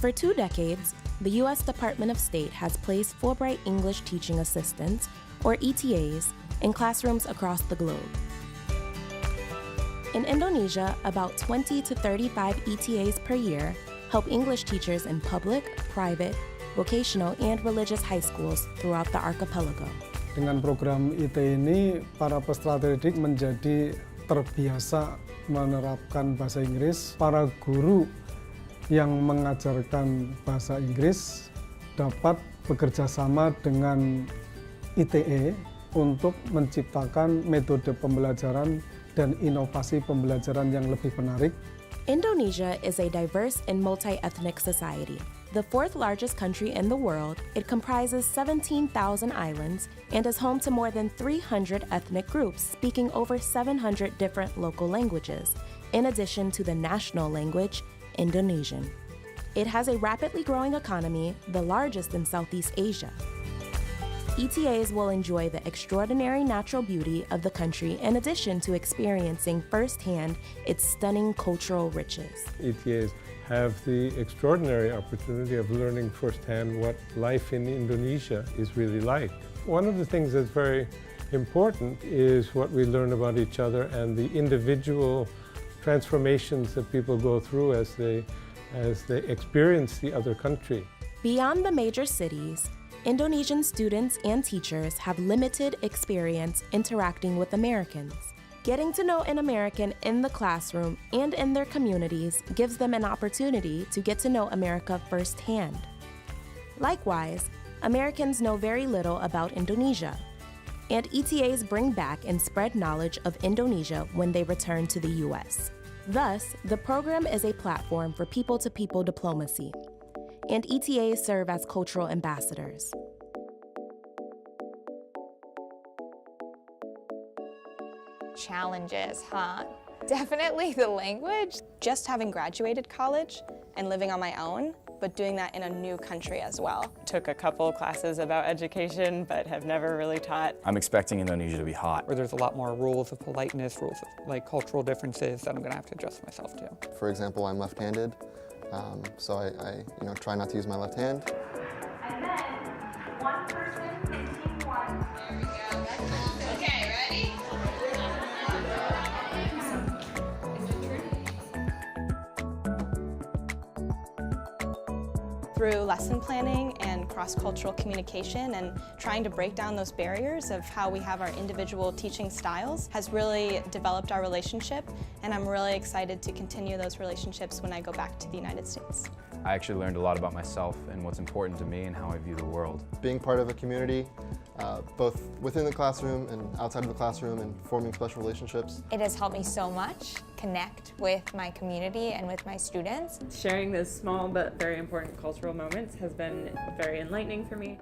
For 2 decades, the U.S. Department of State has placed Fulbright English Teaching Assistants, or ETAs, in classrooms across the globe. In Indonesia, about 20 to 35 ETAs per year help English teachers in public, private, vocational, and religious high schools throughout the archipelago. Dengan program IT ini, para peserta didik menjadi terbiasa menerapkan bahasa Inggris. Para guru yang mengajarkan bahasa Inggris dapat bekerja sama dengan ITE untuk menciptakan metode pembelajaran dan inovasi pembelajaran yang lebih menarik. Indonesia is a diverse and multi-ethnic society. The 4th largest country in the world, it comprises 17,000 islands and is home to more than 300 ethnic groups speaking over 700 different local languages, in addition to the national language, Indonesian. It has a rapidly growing economy, the largest in Southeast Asia. ETAs will enjoy the extraordinary natural beauty of the country in addition to experiencing firsthand its stunning cultural riches. ETAs have the extraordinary opportunity of learning firsthand what life in Indonesia is really like. One of the things that's very important is what we learn about each other and the individual transformations that people go through as they experience the other country. Beyond the major cities, Indonesian students and teachers have limited experience interacting with Americans. Getting to know an American in the classroom and in their communities gives them an opportunity to get to know America firsthand. Likewise, Americans know very little about Indonesia, and ETAs bring back and spread knowledge of Indonesia when they return to the U.S. Thus, the program is a platform for people-to-people diplomacy, and ETAs serve as cultural ambassadors. Challenges, huh? Definitely the language. Just having graduated college and living on my own, but doing that in a new country as well. Took a couple classes about education, but have never really taught. I'm expecting Indonesia to be hot. Where there's a lot more rules of politeness, rules of cultural differences that I'm going to have to adjust myself to. For example, I'm left-handed, so I try not to use my left hand. And then one person in team one. There we go. Okay, ready? Through lesson planning and cross-cultural communication and trying to break down those barriers of how we have our individual teaching styles has really developed our relationship, and I'm really excited to continue those relationships when I go back to the United States. I actually learned a lot about myself and what's important to me and how I view the world. Being part of a community, both within the classroom and outside of the classroom, and forming special relationships. It has helped me so much connect with my community and with my students. Sharing those small but very important cultural moments has been very enlightening for me.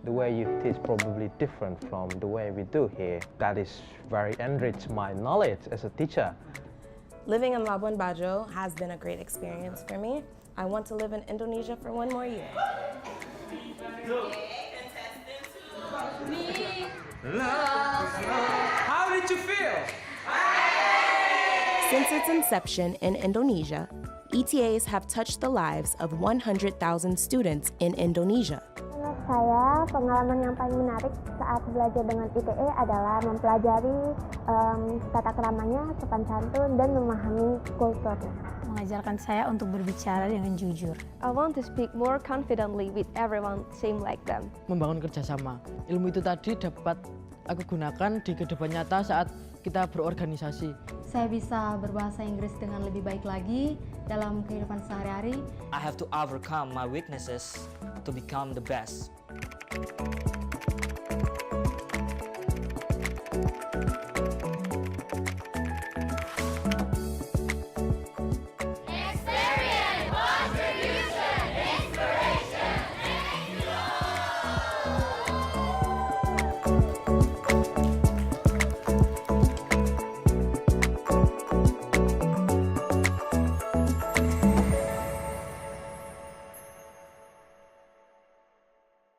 The way you teach probably different from the way we do here. That is very enriched my knowledge as a teacher. Living in Labuan Bajo has been a great experience for me. I want to live in Indonesia for 1 more year. How did you feel? Since its inception in Indonesia, ETAs have touched the lives of 100,000 students in Indonesia. Menurut saya, pengalaman yang paling menarik saat belajar dengan ITE adalah mempelajari tata keramanya, sopan santun, dan memahami kulturnya. Mengajarkan saya untuk berbicara dengan jujur. I want to speak more confidently with everyone same like them. Membangun kerjasama. Ilmu itu tadi dapat aku gunakan di kehidupan nyata saat kita berorganisasi. Saya bisa berbahasa Inggris dengan lebih baik lagi dalam kehidupan sehari-hari. I have to overcome my weaknesses to become the best.